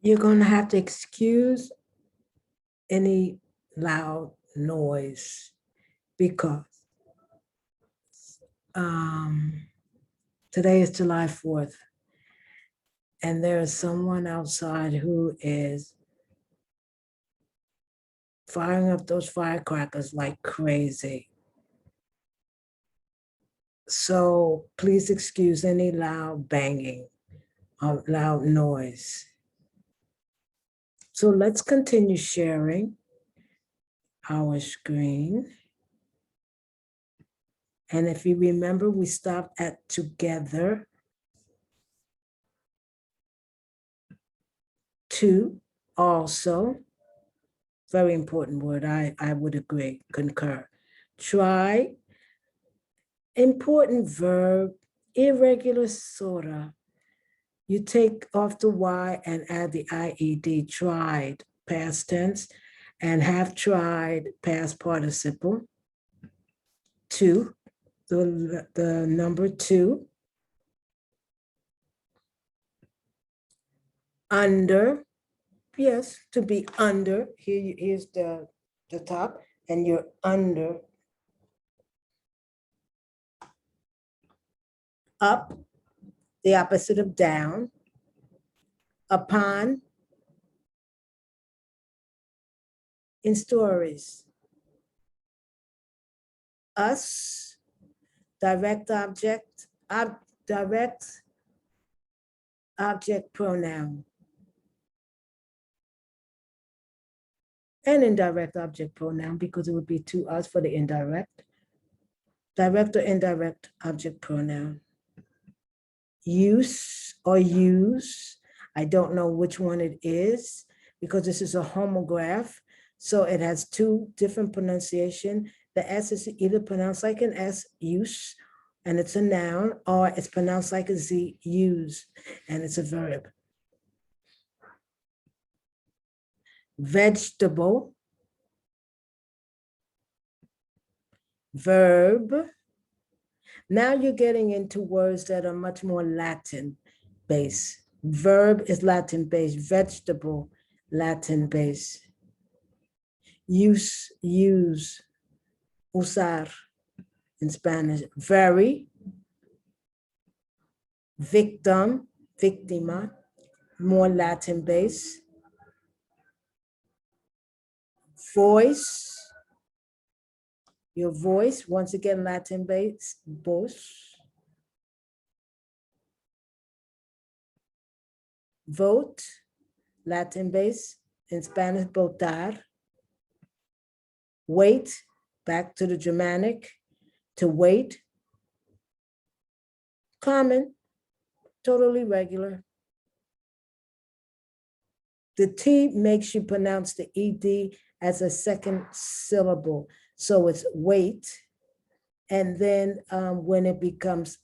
You're going to have to excuse any loud noise because um, today is July 4th, and there is someone outside who is firing up those firecrackers like crazy. So please excuse any loud banging or loud noise. So let's continue sharing our screen. And if you remember, we stopped at together. Two, also, very important word, I would agree, concur. Try, important verb, irregular sorta. You take off the Y and add the IED, tried, past tense, and have tried, past participle. Two, the number two. Under, yes, to be under, here's the top, and you're under. Up, the opposite of down. Upon, in stories. Us, direct object, direct object pronoun. And indirect object pronoun, because it would be to us for the indirect. Direct or indirect object pronoun. Use or use, I don't know which one it is, because this is a homograph, so it has two different pronunciation. The S is either pronounced like an S, use, and it's a noun, or it's pronounced like a Z, use, and it's a verb. Vegetable, verb. Now you're getting into words that are much more Latin based. Verb is Latin based, vegetable, Latin based. Use, usar in Spanish. Very, victim, víctima, more Latin based. Voice, your voice, once again, Latin based, voz. Vote, Latin based, in Spanish, votar. Wait, back to the Germanic, to wait. Common, totally regular. The T makes you pronounce the ED as a second syllable. So it's wait. And then when it becomes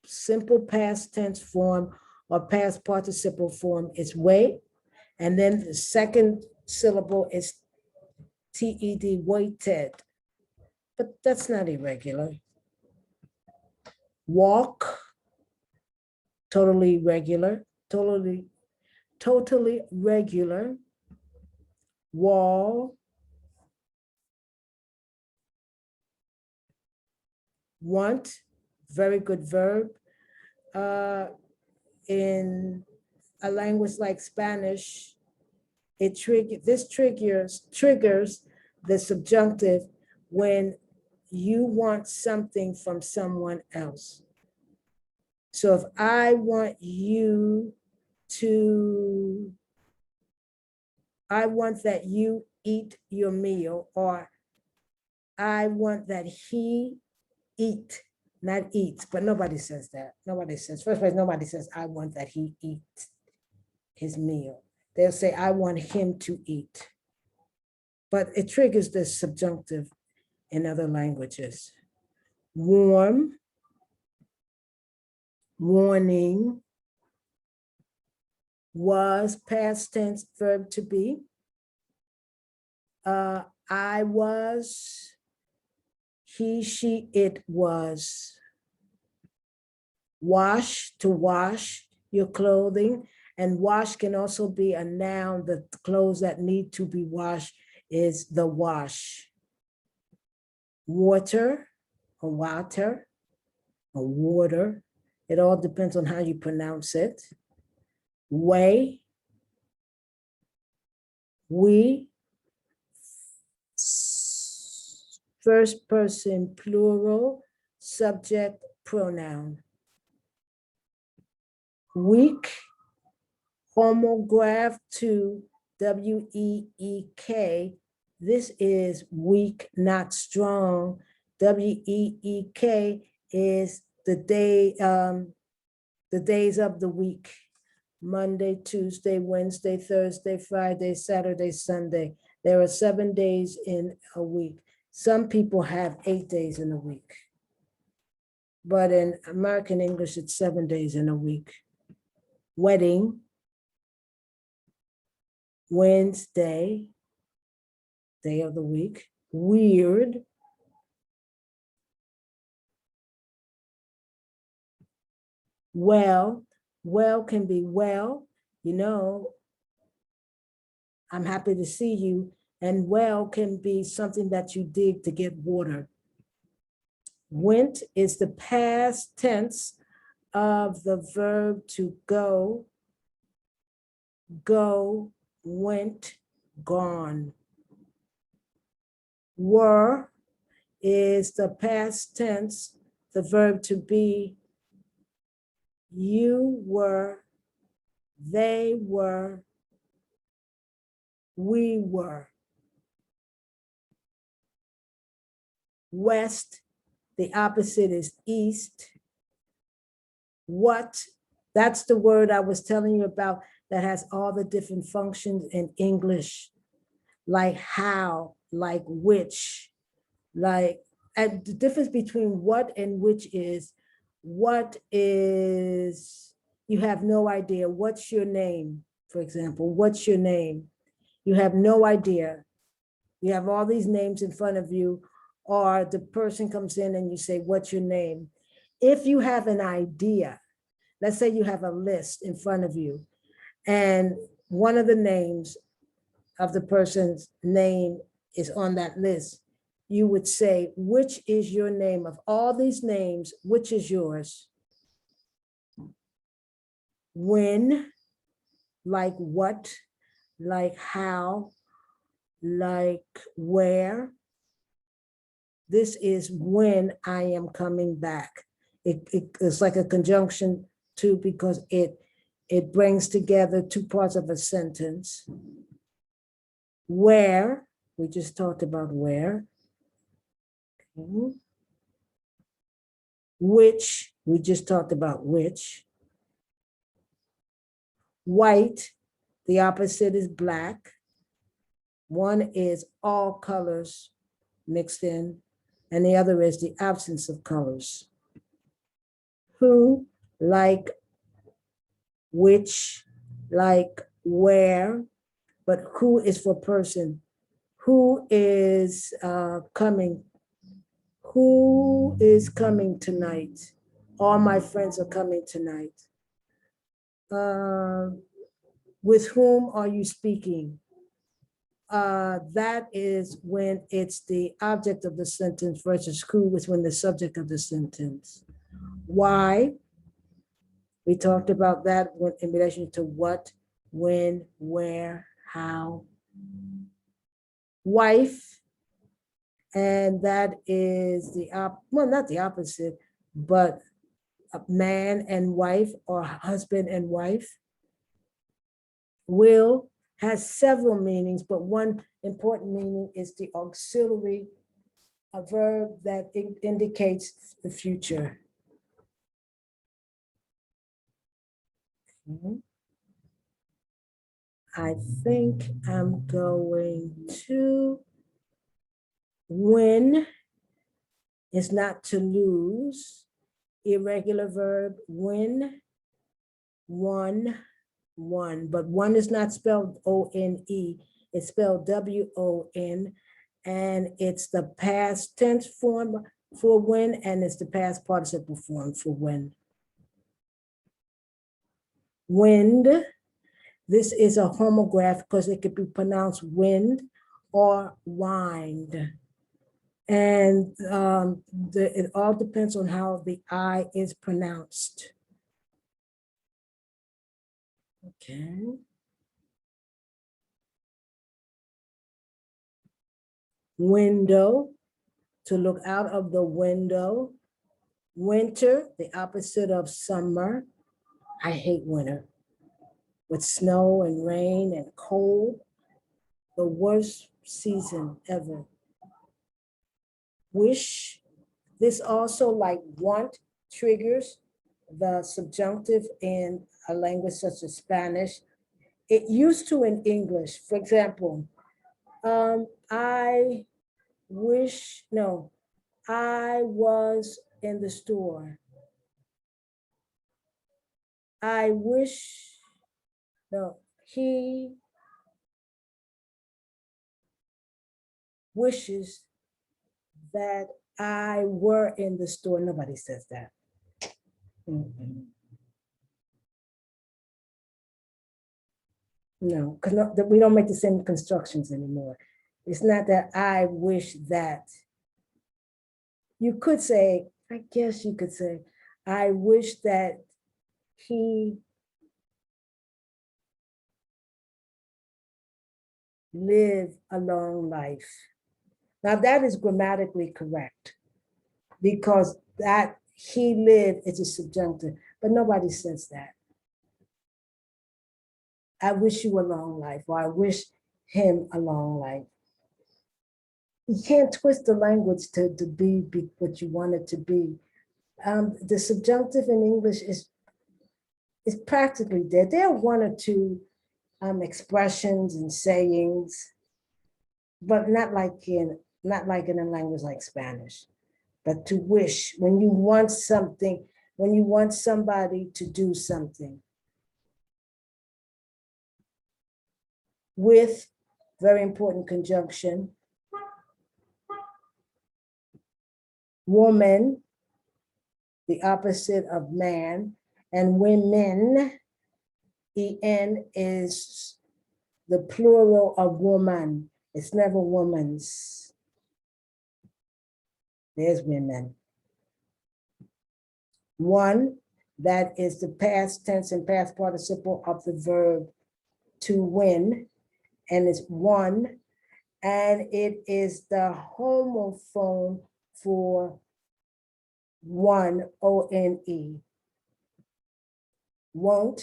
simple past tense form or past participle form, it's wait. And then the second syllable is TED, waited. But that's not irregular. Walk, totally regular, totally regular. Wall, want, very good verb. In a language like Spanish, this triggers the subjunctive when you want something from someone else. So if I want that you eat your meal, or I want that he eat, not eats, but nobody says that. Nobody says, first place, nobody says, I want that he eats his meal. They'll say, I want him to eat. But it triggers the subjunctive in other languages. Warm, warning, was, past tense, verb to be. I was, he, she, it was. Wash, to wash your clothing. And wash can also be a noun. The clothes that need to be washed is the wash. Water or water or water. It all depends on how you pronounce it. Way. We. First person plural, subject, pronoun. Weak, homograph to W-E-E-K. This is weak, not strong. W-E-E-K is the days of the week. Monday, Tuesday, Wednesday, Thursday, Friday, Saturday, Sunday. There are 7 days in a week. Some people have 8 days in a week. But in American English, it's 7 days in a week. Wedding, Wednesday, day of the week. Weird, well can be well, you know, I'm happy to see you. And well can be something that you dig to get water. Went is the past tense of the verb to go. Go, went, gone. Were is the past tense, the verb to be. You were, they were, we were. West, the opposite is east. What, that's the word I was telling you about that has all the different functions in English, like how, like which, like, and the difference between what and which is, what is, you have no idea. What's your name, for example? What's your name? You have no idea. You have all these names in front of you, or the person comes in and you say, what's your name? If you have an idea, let's say you have a list in front of you, and one of the names of the person's name is on that list, you would say, which is your name? Of all these names, which is yours? When, like what, like how, like where. This is when I am coming back. It's like a conjunction too, because it brings together two parts of a sentence. Where, we just talked about where. Okay. Which, we just talked about which. White, the opposite is black. One is all colors mixed in, and the other is the absence of colors. Who, like which, like where, but who is for person. Who is coming? Who is coming tonight? All my friends are coming tonight. With whom are you speaking? That is when it's the object of the sentence versus who is when the subject of the sentence. Why? We talked about that in relation to what, when, where, how. Wife, and that is the, well, not the opposite, but a man and wife or husband and wife. Will has several meanings, but one important meaning is the auxiliary, a verb that indicates the future. Okay. I think I'm going to, win is not to lose. Irregular verb, win, won, won, but one is not spelled O-N-E, it's spelled W-O-N, and it's the past tense form for win, and it's the past participle form for win. Wind, This is a homograph because it could be pronounced wind or wind. And it all depends on how the I is pronounced. Okay. Window, to look out of the window. Winter, the opposite of summer. I hate winter. With snow and rain and cold, the worst season ever. Wish, this also, like want, triggers the subjunctive in a language such as Spanish. It used to in English. For example, I wish, no, I was in the store. I wish, no, he wishes that I were in the store. Nobody says that. Mm-mm. No, because we don't make the same constructions anymore. It's not that I wish that. You could say, I guess you could say, I wish that he lived a long life. Now that is grammatically correct because that he lived is a subjunctive, but nobody says that. I wish you a long life, or I wish him a long life. You can't twist the language to be what you want it to be. The subjunctive in English is practically dead. There are one or two expressions and sayings, but not like in a language like Spanish. But to wish, when you want something, when you want somebody to do something. With, very important conjunction, woman, the opposite of man, and women, en is the plural of woman. It's never woman's. There's women. One, that is the past tense and past participle of the verb to win, and it's one, and it is the homophone for one, O-N-E. Won't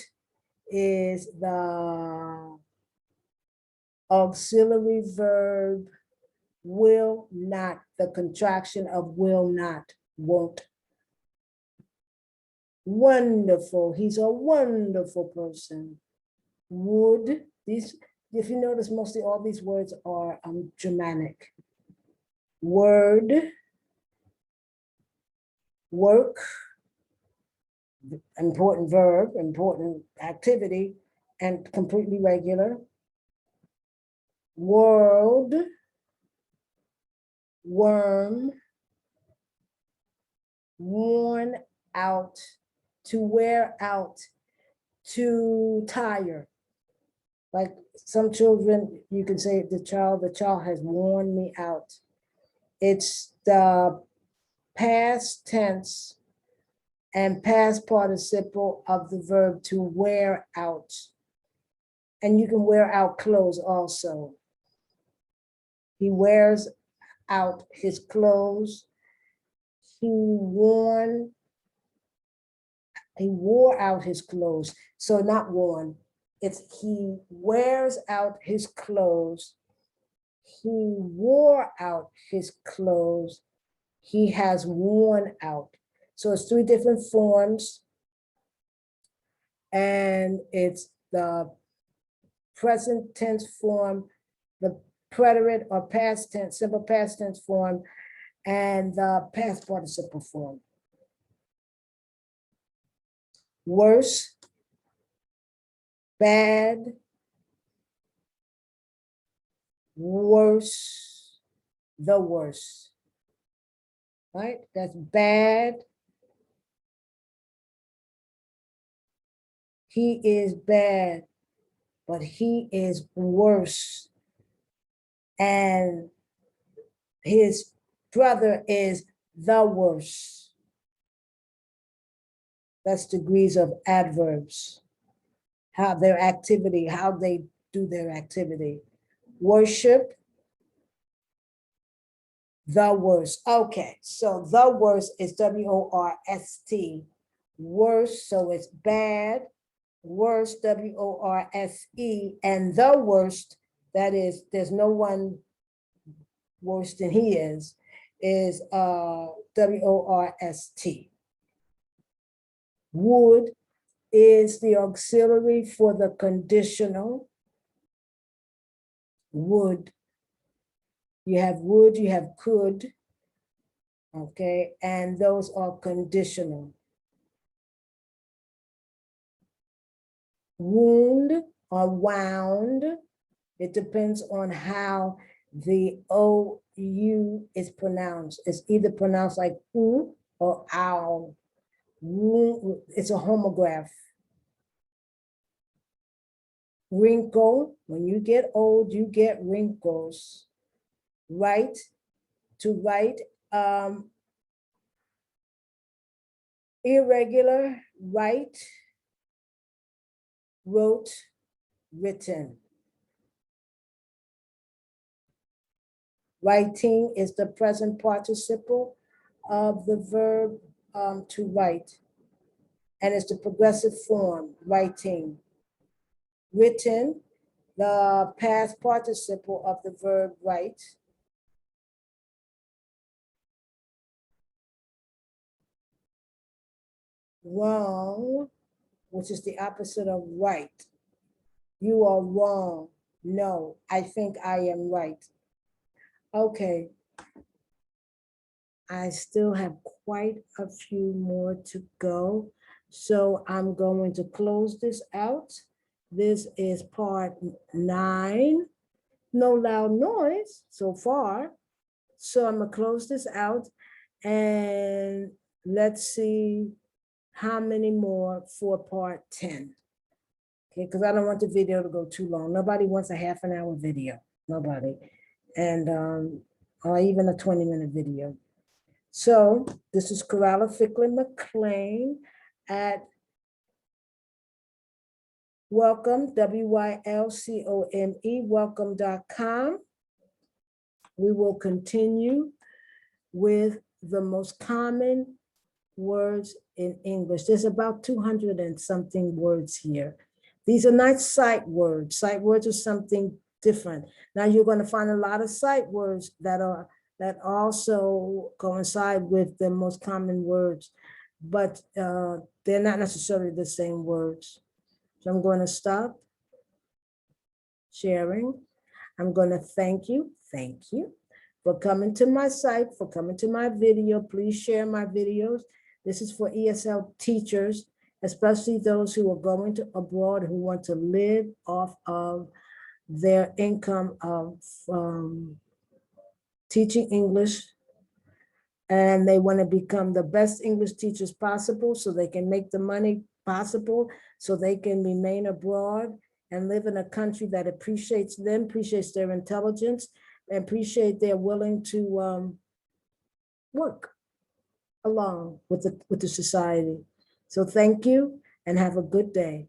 is the auxiliary verb will not, the contraction of will not, won't. Wonderful, he's a wonderful person. Would, these, if you notice, mostly all these words are Germanic. Word, work, important verb, important activity, and completely regular. World, worm, worn out, to wear out, to tire. Like some children, you can say the child has worn me out. It's the past tense and past participle of the verb to wear out. And you can wear out clothes also. He wears out his clothes. He wore out his clothes. So not worn, it's he wears out his clothes. He wore out his clothes. He has worn out. So it's three different forms. And it's the present tense form, the preterite or past tense, simple past tense form, and the past participle form. Worse, bad, worse, the worst. Right? That's bad. He is bad. but he is worse. And his brother is the worst. That's degrees of adverbs. How their activity, how they do their activity. Worship, the worst. Okay, so the worst is W-O-R-S-T. Worst, so it's bad. Worst, W-O-R-S-E. And the worst, that is, there's no one worse than he is W-O-R-S-T. Would is the auxiliary for the conditional. Would. You have would, you have could. Okay, and those are conditional. Wound or wound. It depends on how the O-U is pronounced. It's either pronounced like oo or ow. It's a homograph. Wrinkle, when you get old, you get wrinkles. Write, to write, irregular, write, wrote, written. Writing is the present participle of the verb to write, and it's the progressive form, writing. Written, the past participle of the verb write. Wrong, which is the opposite of right. You are wrong. No, I think I am right. Okay. I still have quite a few more to go. So I'm going to close this out. This is part 9. No loud noise so far. So I'm gonna close this out and let's see how many more for part 10. Okay, because I don't want the video to go too long. Nobody wants a half an hour video, nobody. And or even a 20-minute video. So this is Corella Ficklin McLean at welcome, W-Y-L-C-O-M-E, welcome.com. We will continue with the most common words in English. There's about 200 and something words here. These are not sight words. Sight words are something different. Now you're going to find a lot of sight words that also coincide with the most common words, but they're not necessarily the same words. So I'm going to stop sharing. I'm going to thank you for coming to my site, for coming to my video. Please share my videos. This is for ESL teachers, especially those who are going to abroad, who want to live off of their income of teaching English, and they want to become the best English teachers possible so they can make the money possible, so they can remain abroad and live in a country that appreciates them, appreciates their intelligence, and appreciate they're willing to work along with the society. So thank you and have a good day.